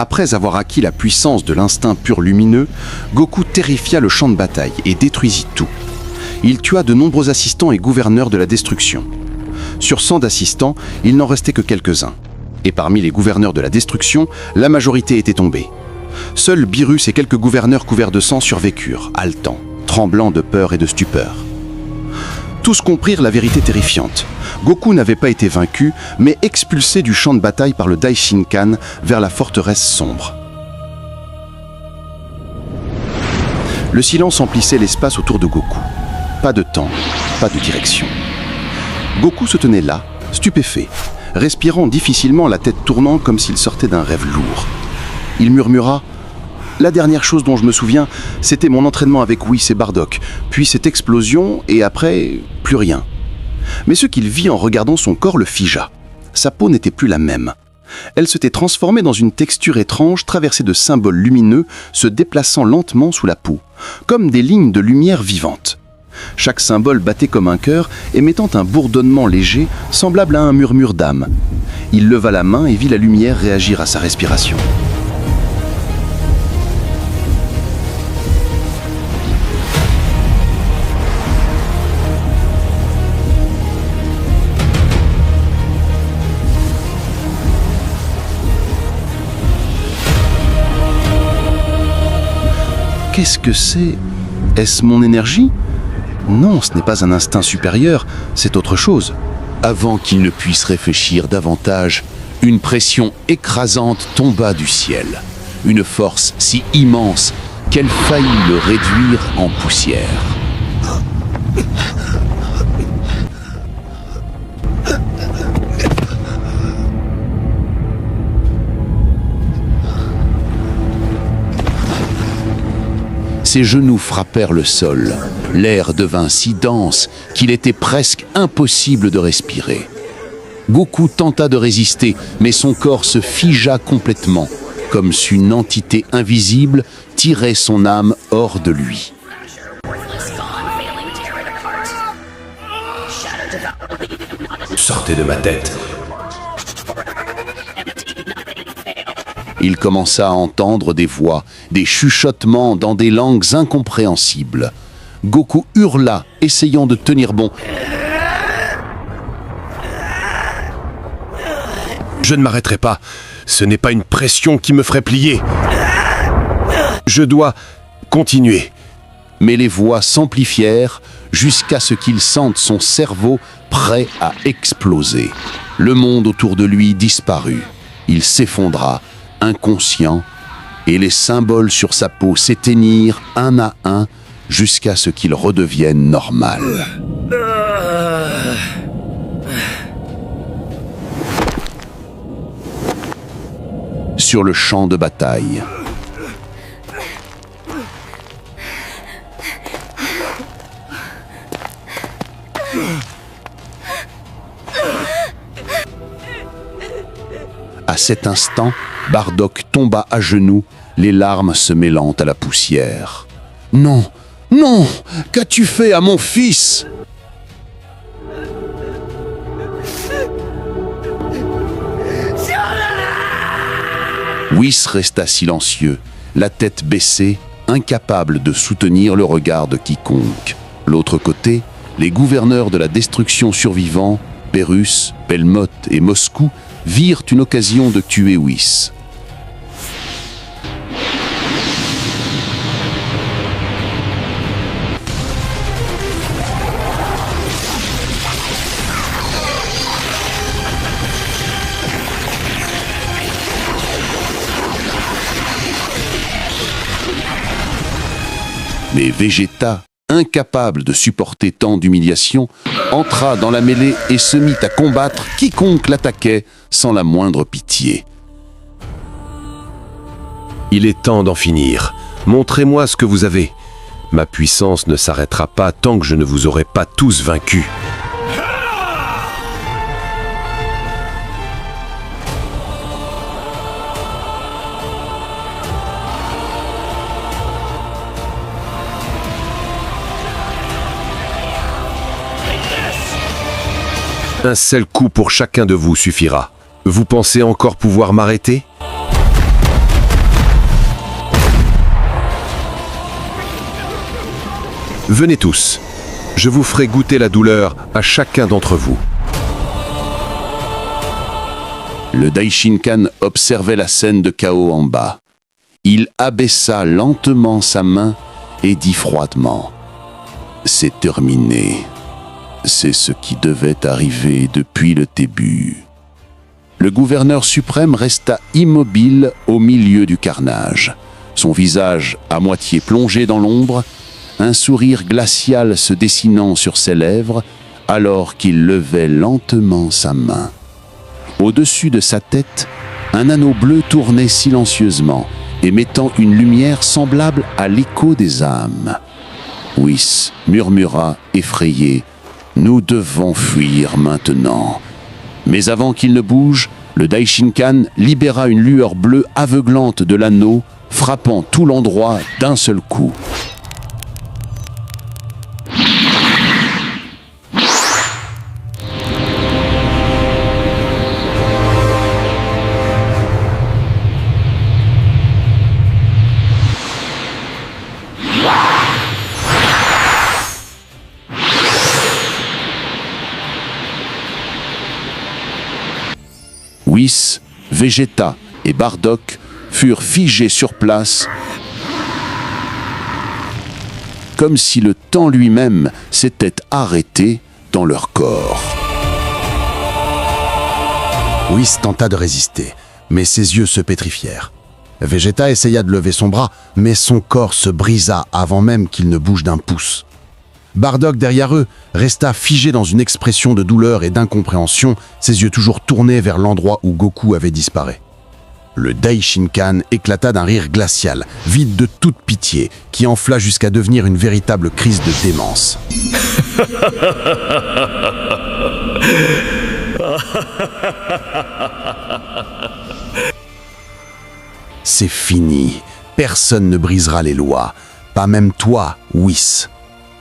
Après avoir acquis la puissance de l'instinct pur lumineux, Goku terrifia le champ de bataille et détruisit tout. Il tua de nombreux assistants et gouverneurs de la destruction. Sur 100 d'assistants, il n'en restait que quelques-uns. Et parmi les gouverneurs de la destruction, la majorité était tombée. Seuls Beerus et quelques gouverneurs couverts de sang survécurent, haletants, tremblants de peur et de stupeur. Tous comprirent la vérité terrifiante. Goku n'avait pas été vaincu, mais expulsé du champ de bataille par le Daishinkan vers la forteresse sombre. Le silence emplissait l'espace autour de Goku. Pas de temps, pas de direction. Goku se tenait là, stupéfait, respirant difficilement, la tête tournant comme s'il sortait d'un rêve lourd. Il murmura « La dernière chose dont je me souviens, c'était mon entraînement avec Whis et Bardock, puis cette explosion, et après, plus rien. » Mais ce qu'il vit en regardant son corps le figea. Sa peau n'était plus la même. Elle s'était transformée dans une texture étrange traversée de symboles lumineux se déplaçant lentement sous la peau, comme des lignes de lumière vivantes. Chaque symbole battait comme un cœur, émettant un bourdonnement léger, semblable à un murmure d'âme. Il leva la main et vit la lumière réagir à sa respiration. Qu'est-ce que c'est? Est-ce mon énergie? Non, ce n'est pas un instinct supérieur, c'est autre chose. Avant qu'il ne puisse réfléchir davantage, une pression écrasante tomba du ciel. Une force si immense qu'elle faillit le réduire en poussière. Ses genoux frappèrent le sol. L'air devint si dense qu'il était presque impossible de respirer. Goku tenta de résister, mais son corps se figea complètement, comme si une entité invisible tirait son âme hors de lui. Sortez de ma tête. Il commença à entendre des voix, des chuchotements dans des langues incompréhensibles. Goku hurla, essayant de tenir bon. Je ne m'arrêterai pas. Ce n'est pas une pression qui me ferait plier. Je dois continuer. Mais les voix s'amplifièrent jusqu'à ce qu'il sente son cerveau prêt à exploser. Le monde autour de lui disparut. Il s'effondra, inconscient, et les symboles sur sa peau s'éteignirent un à un jusqu'à ce qu'il redevienne normal. Sur le champ de bataille, à cet instant, Bardock tomba à genoux, les larmes se mêlant à la poussière. « Non, non, qu'as-tu fait à mon fils ?» Whis resta silencieux, la tête baissée, incapable de soutenir le regard de quiconque. L'autre côté, les gouverneurs de la destruction survivants, Beerus, Belmoth et Moscou, virent une occasion de tuer Whis. Mais Vegeta, incapable de supporter tant d'humiliation, entra dans la mêlée et se mit à combattre quiconque l'attaquait sans la moindre pitié. Il est temps d'en finir. Montrez-moi ce que vous avez. Ma puissance ne s'arrêtera pas tant que je ne vous aurai pas tous vaincus. Un seul coup pour chacun de vous suffira. Vous pensez encore pouvoir m'arrêter ? Venez tous. Je vous ferai goûter la douleur à chacun d'entre vous. Le Daishinkan observait la scène de chaos en bas. Il abaissa lentement sa main et dit froidement « C'est terminé. C'est ce qui devait arriver depuis le début. » Le gouverneur suprême resta immobile au milieu du carnage. Son visage à moitié plongé dans l'ombre, un sourire glacial se dessinant sur ses lèvres alors qu'il levait lentement sa main. Au-dessus de sa tête, un anneau bleu tournait silencieusement, émettant une lumière semblable à l'écho des âmes. Whis murmura effrayé « Nous devons fuir maintenant ». Mais avant qu'il ne bouge, le Daishinkan libéra une lueur bleue aveuglante de l'anneau, frappant tout l'endroit d'un seul coup. Whis, Vegeta et Bardock furent figés sur place, comme si le temps lui-même s'était arrêté dans leur corps. Whis tenta de résister, mais ses yeux se pétrifièrent. Vegeta essaya de lever son bras, mais son corps se brisa avant même qu'il ne bouge d'un pouce. Bardock, derrière eux, resta figé dans une expression de douleur et d'incompréhension, ses yeux toujours tournés vers l'endroit où Goku avait disparu. Le Daishinkan éclata d'un rire glacial, vide de toute pitié, qui enfla jusqu'à devenir une véritable crise de démence. C'est fini. Personne ne brisera les lois. Pas même toi, Whis.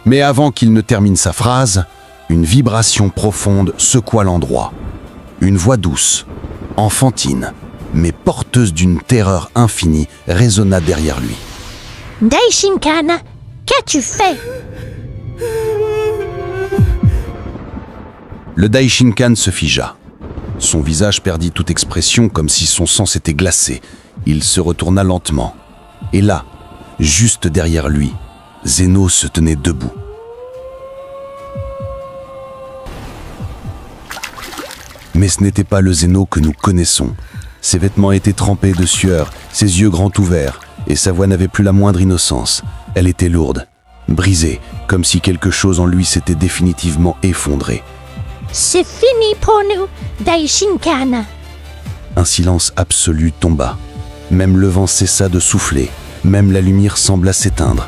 Mais avant qu'il ne termine sa phrase, une vibration profonde secoua l'endroit. Une voix douce, enfantine, mais porteuse d'une terreur infinie, résonna derrière lui. « Daishinkan, qu'as-tu fait ?» Le Daishinkan se figea. Son visage perdit toute expression comme si son sang s'était glacé. Il se retourna lentement. Et là, juste derrière lui, Zeno se tenait debout. Mais ce n'était pas le Zeno que nous connaissons. Ses vêtements étaient trempés de sueur, ses yeux grands ouverts, et sa voix n'avait plus la moindre innocence. Elle était lourde, brisée, comme si quelque chose en lui s'était définitivement effondré. « C'est fini pour nous, Daishinkan !» Un silence absolu tomba. Même le vent cessa de souffler, même la lumière sembla s'éteindre.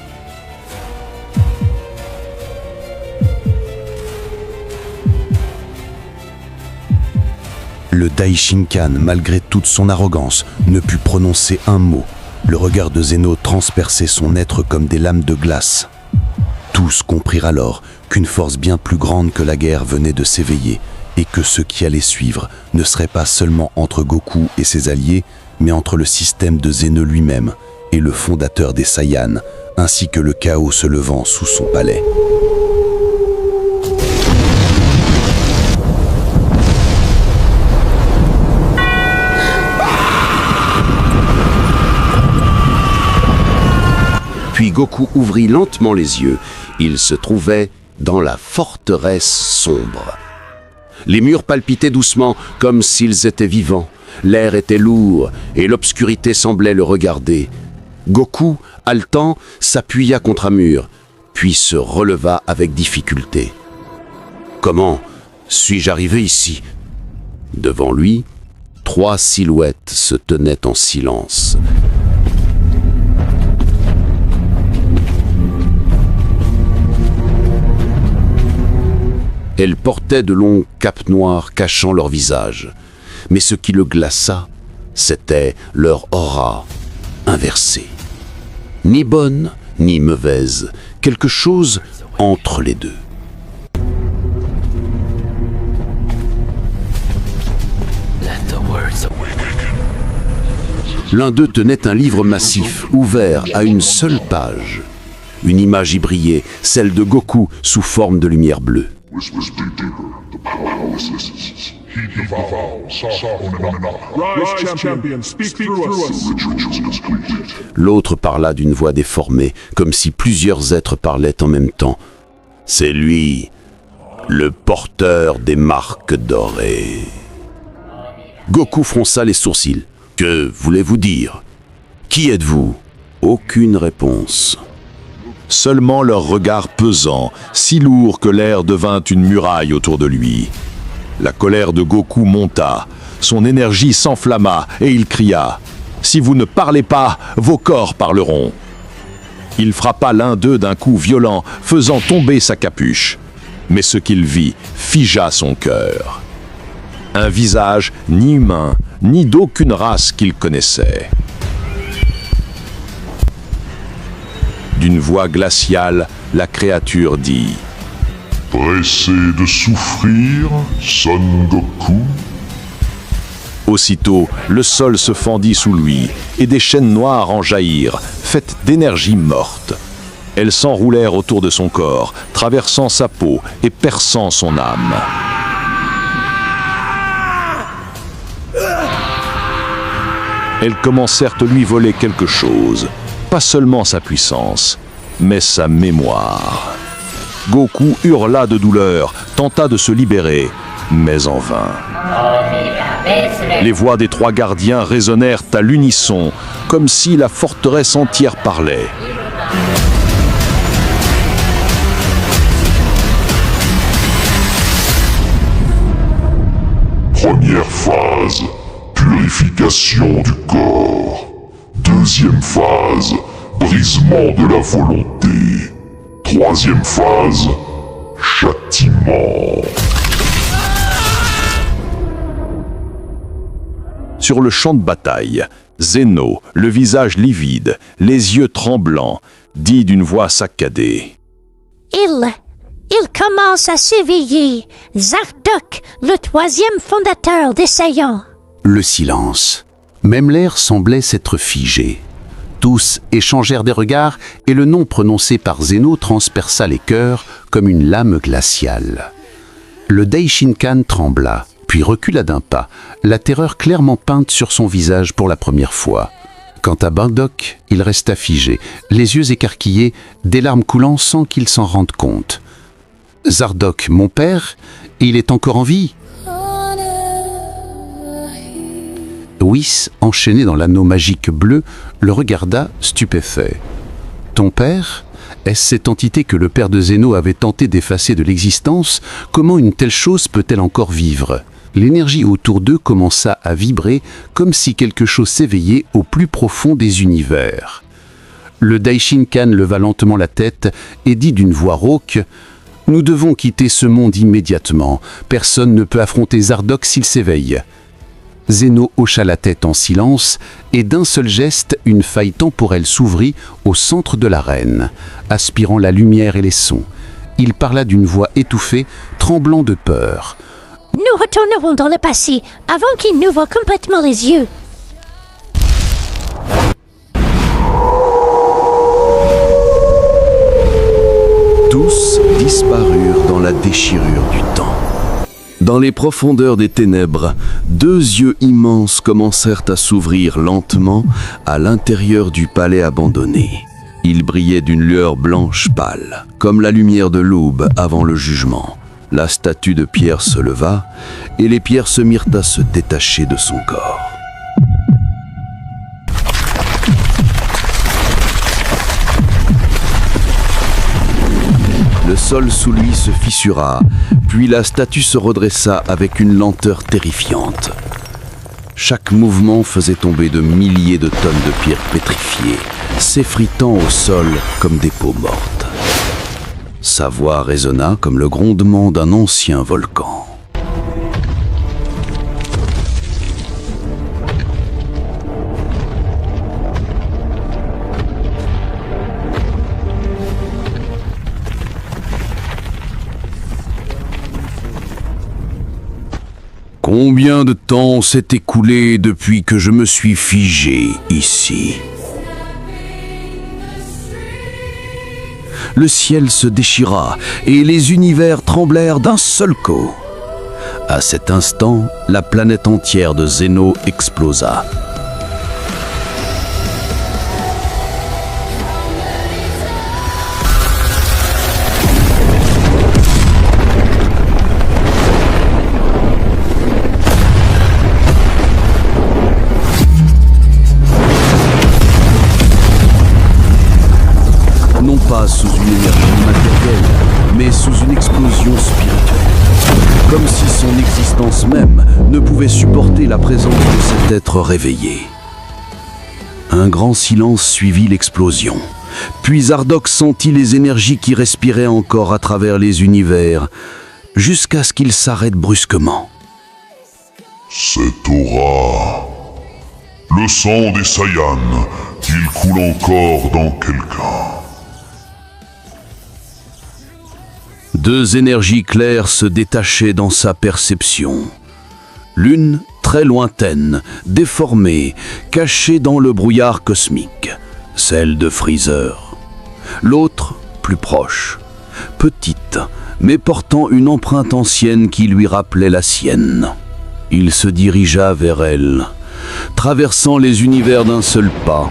Le Daishinkan, malgré toute son arrogance, ne put prononcer un mot. Le regard de Zeno transperçait son être comme des lames de glace. Tous comprirent alors qu'une force bien plus grande que la guerre venait de s'éveiller et que ce qui allait suivre ne serait pas seulement entre Goku et ses alliés, mais entre le système de Zeno lui-même et le fondateur des Saiyans, ainsi que le chaos se levant sous son palais. Puis Goku ouvrit lentement les yeux. Il se trouvait dans la forteresse sombre. Les murs palpitaient doucement, comme s'ils étaient vivants. L'air était lourd et l'obscurité semblait le regarder. Goku, haletant, s'appuya contre un mur, puis se releva avec difficulté. « Comment suis-je arrivé ici ?» Devant lui, 3 silhouettes se tenaient en silence. Elles portaient de longues capes noires cachant leur visage. Mais ce qui le glaça, c'était leur aura inversée. Ni bonne, ni mauvaise, quelque chose entre les deux. L'un d'eux tenait un livre massif, ouvert à une seule page. Une image y brillait, celle de Goku sous forme de lumière bleue. L'autre parla d'une voix déformée, comme si plusieurs êtres parlaient en même temps. C'est lui, le porteur des marques dorées. Goku fronça les sourcils. Que voulez-vous dire? Qui êtes-vous? Aucune réponse. Seulement leur regard pesant, si lourd que l'air devint une muraille autour de lui. La colère de Goku monta, son énergie s'enflamma et il cria « Si vous ne parlez pas, vos corps parleront !» Il frappa l'un d'eux d'un coup violent, faisant tomber sa capuche. Mais ce qu'il vit figea son cœur. Un visage ni humain, ni d'aucune race qu'il connaissait. D'une voix glaciale, la créature dit « Pressé de souffrir, Son Goku ?» Aussitôt, le sol se fendit sous lui, et des chaînes noires en jaillirent, faites d'énergie morte. Elles s'enroulèrent autour de son corps, traversant sa peau et perçant son âme. Elles commencèrent à lui voler quelque chose, pas seulement sa puissance, mais sa mémoire. Goku hurla de douleur, tenta de se libérer, mais en vain. Les voix des trois gardiens résonnèrent à l'unisson, comme si la forteresse entière parlait. Première phase, purification du corps. Deuxième phase, brisement de la volonté. Troisième phase, châtiment. Sur le champ de bataille, Zeno, le visage livide, les yeux tremblants, dit d'une voix saccadée. Il commence à s'éveiller. Zardoc, le troisième fondateur des Saiyans. Le silence. Même l'air semblait s'être figé. Tous échangèrent des regards et le nom prononcé par Zeno transperça les cœurs comme une lame glaciale. Le Daishinkan trembla, puis recula d'un pas, la terreur clairement peinte sur son visage pour la première fois. Quant à Bardock, il resta figé, les yeux écarquillés, des larmes coulant sans qu'il s'en rende compte. « Zardoc, mon père, il est encore en vie ?» Whis, enchaîné dans l'anneau magique bleu, le regarda stupéfait. « Ton père ? Est-ce cette entité que le père de Zeno avait tenté d'effacer de l'existence ? Comment une telle chose peut-elle encore vivre ?» L'énergie autour d'eux commença à vibrer comme si quelque chose s'éveillait au plus profond des univers. Le Daishinkan leva lentement la tête et dit d'une voix rauque « Nous devons quitter ce monde immédiatement. Personne ne peut affronter Zardoc s'il s'éveille. » Zeno hocha la tête en silence et d'un seul geste, une faille temporelle s'ouvrit au centre de l'arène, aspirant la lumière et les sons. Il parla d'une voix étouffée, tremblant de peur. « Nous retournerons dans le passé avant qu'il n'ouvre complètement les yeux. » Tous disparurent dans la déchirure du temps. Dans les profondeurs des ténèbres, deux yeux immenses commencèrent à s'ouvrir lentement à l'intérieur du palais abandonné. Ils brillaient d'une lueur blanche pâle, comme la lumière de l'aube avant le jugement. La statue de pierre se leva, et les pierres se mirent à se détacher de son corps. Le sol sous lui se fissura, puis la statue se redressa avec une lenteur terrifiante. Chaque mouvement faisait tomber de milliers de tonnes de pierres pétrifiées, s'effritant au sol comme des peaux mortes. Sa voix résonna comme le grondement d'un ancien volcan. Combien de temps s'est écoulé depuis que je me suis figé ici? Le ciel se déchira et les univers tremblèrent d'un seul coup. À cet instant, la planète entière de Zeno explosa. Non pas sous une énergie matérielle, mais sous une explosion spirituelle. Comme si son existence même ne pouvait supporter la présence de cet être réveillé. Un grand silence suivit l'explosion. Puis Zardoc sentit les énergies qui respiraient encore à travers les univers, jusqu'à ce qu'il s'arrête brusquement. Cette aura, le sang des Saiyans, il coule encore dans quelqu'un. Deux énergies claires se détachaient dans sa perception. L'une, très lointaine, déformée, cachée dans le brouillard cosmique, celle de Freezer. L'autre, plus proche, petite, mais portant une empreinte ancienne qui lui rappelait la sienne. Il se dirigea vers elle, traversant les univers d'un seul pas.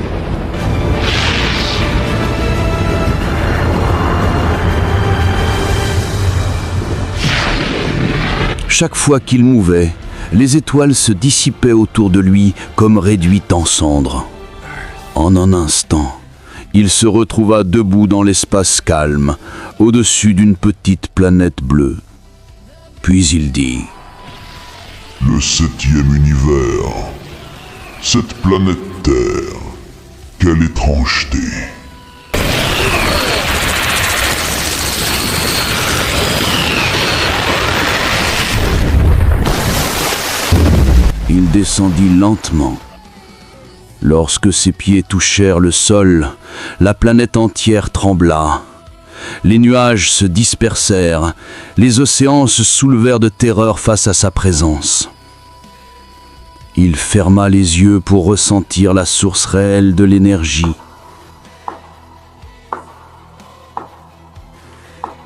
Chaque fois qu'il mouvait, les étoiles se dissipaient autour de lui comme réduites en cendres. En un instant, il se retrouva debout dans l'espace calme, au-dessus d'une petite planète bleue. Puis il dit: Le 7e univers, cette planète Terre, quelle étrangeté. Il descendit lentement. Lorsque ses pieds touchèrent le sol, la planète entière trembla. Les nuages se dispersèrent, les océans se soulevèrent de terreur face à sa présence. Il ferma les yeux pour ressentir la source réelle de l'énergie.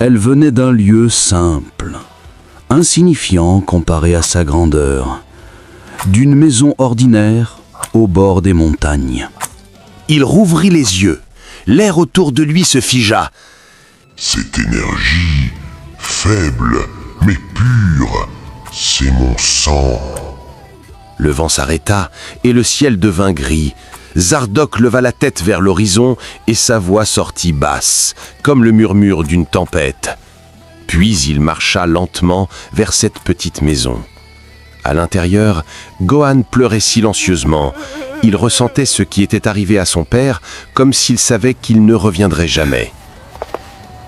Elle venait d'un lieu simple, insignifiant comparé à sa grandeur, d'une maison ordinaire au bord des montagnes. Il rouvrit les yeux. L'air autour de lui se figea. Cette énergie, faible mais pure, c'est mon sang. Le vent s'arrêta et le ciel devint gris. Zardoc leva la tête vers l'horizon et sa voix sortit basse, comme le murmure d'une tempête. Puis il marcha lentement vers cette petite maison. À l'intérieur, Gohan pleurait silencieusement. Il ressentait ce qui était arrivé à son père, comme s'il savait qu'il ne reviendrait jamais.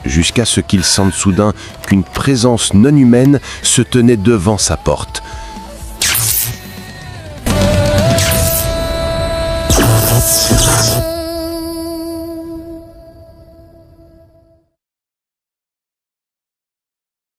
Jusqu'à ce qu'il sente soudain qu'une présence non humaine se tenait devant sa porte.